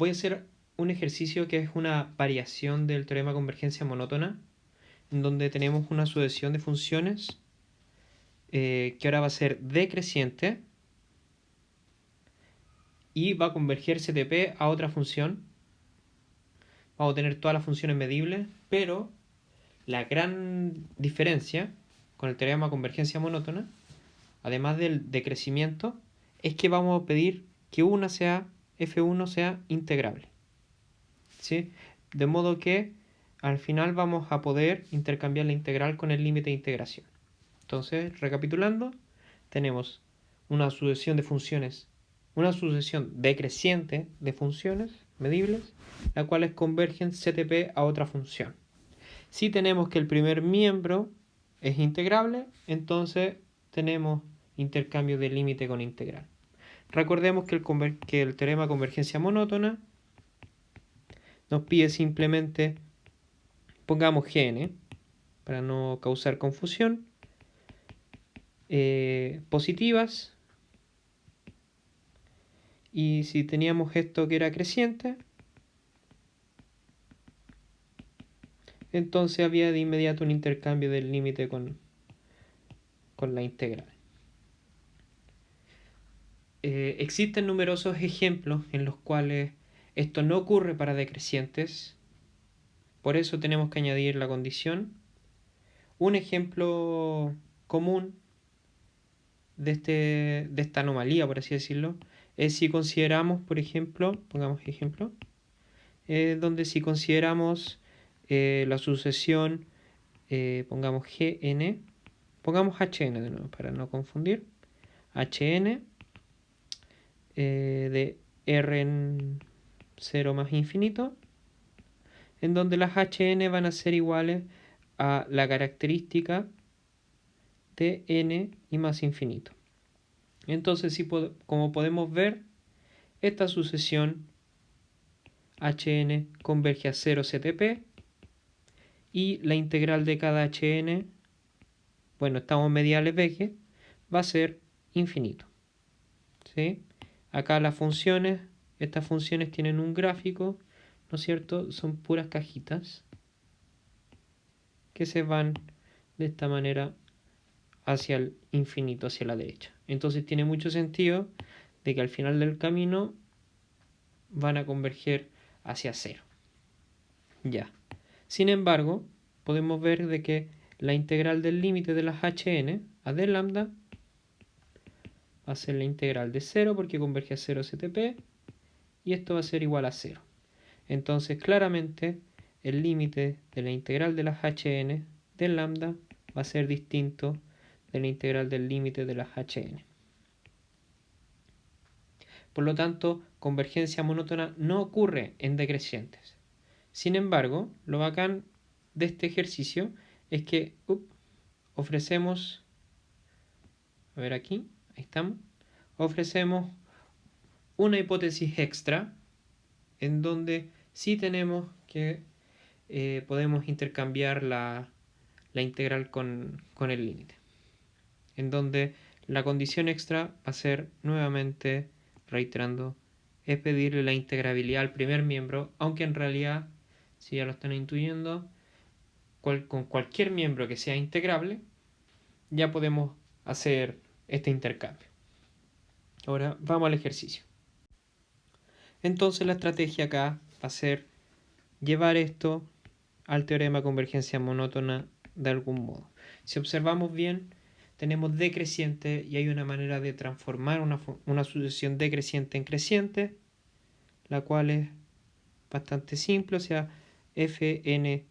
voy a hacer un ejercicio que es una variación del teorema de convergencia monótona, en donde tenemos una sucesión de funciones que ahora va a ser decreciente y va a converger CTP a otra función. Vamos a tener todas las funciones medibles, pero la gran diferencia con el teorema de convergencia monótona, además del decrecimiento, es que vamos a pedir que f1 sea integrable, ¿sí? De modo que al final vamos a poder intercambiar la integral con el límite de integración. Entonces, recapitulando, tenemos una sucesión de funciones, una sucesión decreciente de funciones medibles, las cuales convergen CTP a otra función. Si tenemos que el primer miembro es integrable, entonces tenemos intercambio de límite con integral. Recordemos que el teorema de convergencia monótona nos pide simplemente, pongamos Gn, para no causar confusión, positivas, y si teníamos esto que era creciente, entonces había de inmediato un intercambio del límite con la integral. Existen numerosos ejemplos en los cuales esto no ocurre para decrecientes, por eso tenemos que añadir la condición. Un ejemplo común de esta anomalía, por así decirlo, es si consideramos, por ejemplo, pongamos ejemplo, donde si consideramos la sucesión, pongamos Gn, pongamos Hn de nuevo para no confundir, Hn de R en 0 más infinito, en donde las Hn van a ser iguales a la característica de n y más infinito. Entonces, como podemos ver, esta sucesión Hn converge a 0 CTP y la integral de cada Hn, bueno, estamos mediales veje, va a ser infinito. ¿Sí? Acá las funciones, estas funciones tienen un gráfico, ¿no es cierto? Son puras cajitas que se van de esta manera hacia el infinito, hacia la derecha. Entonces tiene mucho sentido de que al final del camino van a converger hacia cero. Ya. Sin embargo, podemos ver de que la integral del límite de las Hn a d lambda va a ser la integral de 0 porque converge a 0 CTP y esto va a ser igual a 0. Entonces claramente el límite de la integral de las Hn de lambda va a ser distinto de la integral del límite de las Hn. Por lo tanto, convergencia monótona no ocurre en decrecientes. Sin embargo, lo bacán de este ejercicio es que ofrecemos, a ver aquí, ahí estamos, ofrecemos una hipótesis extra en donde sí tenemos que podemos intercambiar la integral con el límite, en donde la condición extra va a ser nuevamente, reiterando, es pedirle la integrabilidad al primer miembro, aunque en realidad, si ya lo están intuyendo, con cualquier miembro que sea integrable, ya podemos hacer este intercambio. Ahora vamos al ejercicio. Entonces la estrategia acá va a ser llevar esto al teorema de convergencia monótona de algún modo. Si observamos bien, tenemos decreciente y hay una manera de transformar una sucesión decreciente en creciente, la cual es bastante simple, o sea, fn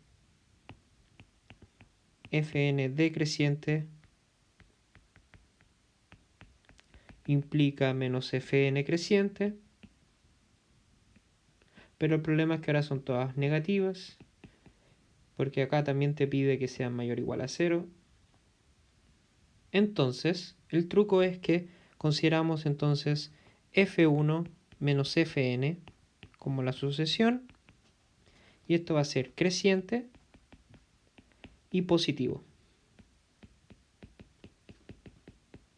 decreciente implica menos fn creciente, pero el problema es que ahora son todas negativas, porque acá también te pide que sea mayor o igual a 0. Entonces, el truco es que consideramos entonces f1 menos fn como la sucesión, y esto va a ser creciente y positivo,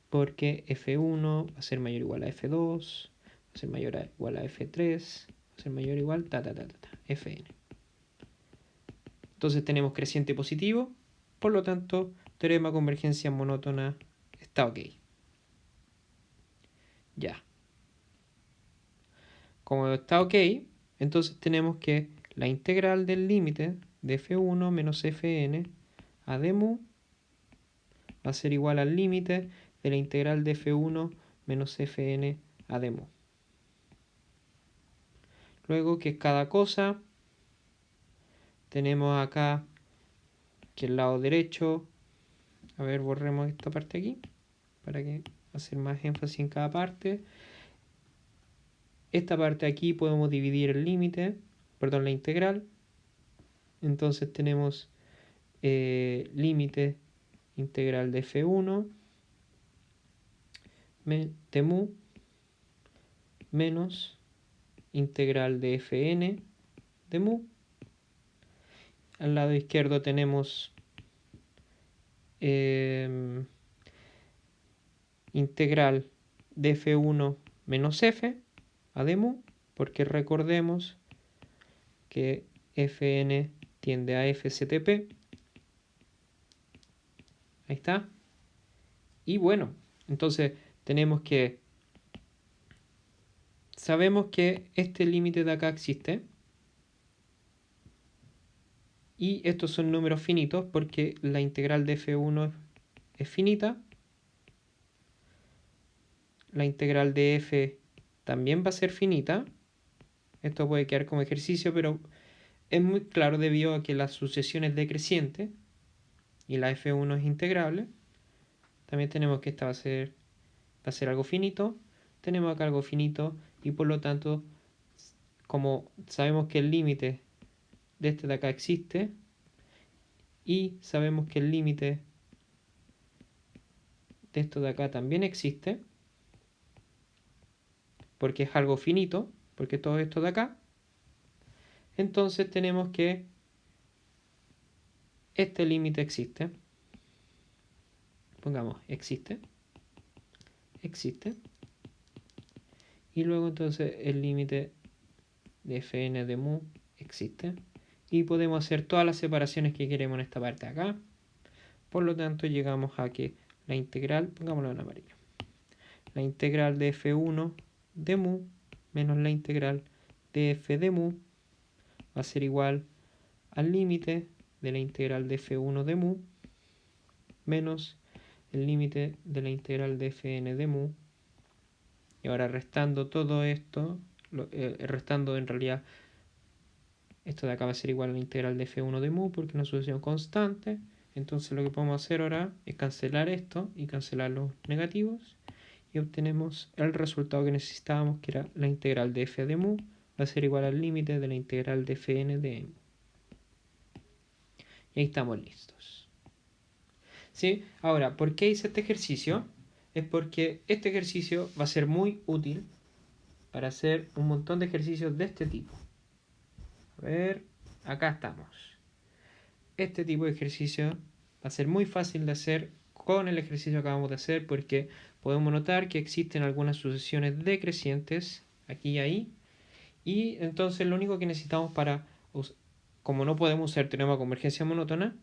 porque f1 va a ser mayor o igual a f2, va a ser mayor o igual a f3, va a ser mayor o igual, Fn. Entonces tenemos creciente positivo, por lo tanto, teorema de convergencia monótona está ok. Ya. Como está ok, entonces tenemos que la integral del límite de f1 menos fn a d mu va a ser igual al límite de la integral de f1 menos fn a d mu. Luego, que es cada cosa, tenemos acá que el lado derecho, a ver, borremos esta parte aquí, para que hacer más énfasis en cada parte. Esta parte aquí podemos dividir el límite, perdón, la integral. Entonces tenemos límite integral de f1 de mu menos integral de fn de mu. Al lado izquierdo tenemos integral de f1 menos f a d mu, porque recordemos que fn tiende a fctp. Ahí está. Y bueno, entonces tenemos que... Sabemos que este límite de acá existe. Y estos son números finitos porque la integral de f1 es finita. La integral de f también va a ser finita. Esto puede quedar como ejercicio, pero es muy claro debido a que la sucesión es decreciente y la f1 es integrable. También tenemos que esta va a ser algo finito. Tenemos acá algo finito y por lo tanto, como sabemos que el límite de este de acá existe y sabemos que el límite de esto de acá también existe, porque es algo finito, porque todo esto de acá, entonces tenemos que este límite existe. Pongamos existe. Y luego entonces el límite de fn de mu existe. Y podemos hacer todas las separaciones que queremos en esta parte de acá. Por lo tanto llegamos a que la integral, pongámoslo en amarillo, la integral de f1 de mu menos la integral de f de mu va a ser igual al límite de la integral de f1 de mu menos el límite de la integral de fn de mu. Y ahora restando todo esto, restando en realidad, esto de acá va a ser igual a la integral de f1 de mu porque es una sucesión constante. Entonces lo que podemos hacer ahora es cancelar esto y cancelar los negativos. Y obtenemos el resultado que necesitábamos, que era la integral de f de mu va a ser igual al límite de la integral de fn de mu. Y ahí estamos listos. ¿Sí? Ahora, ¿por qué hice este ejercicio? Es porque este ejercicio va a ser muy útil para hacer un montón de ejercicios de este tipo. A ver, acá estamos. Este tipo de ejercicio va a ser muy fácil de hacer con el ejercicio que acabamos de hacer, porque podemos notar que existen algunas sucesiones decrecientes aquí y ahí, y entonces lo único que necesitamos para, como no podemos usar teorema de convergencia monótona,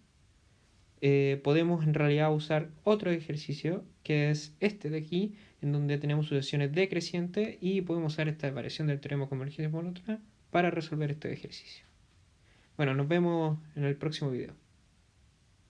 podemos en realidad usar otro ejercicio que es este de aquí, en donde tenemos sucesiones decrecientes y podemos usar esta variación del teorema de convergencia monótona para resolver este ejercicio. Bueno, nos vemos en el próximo video.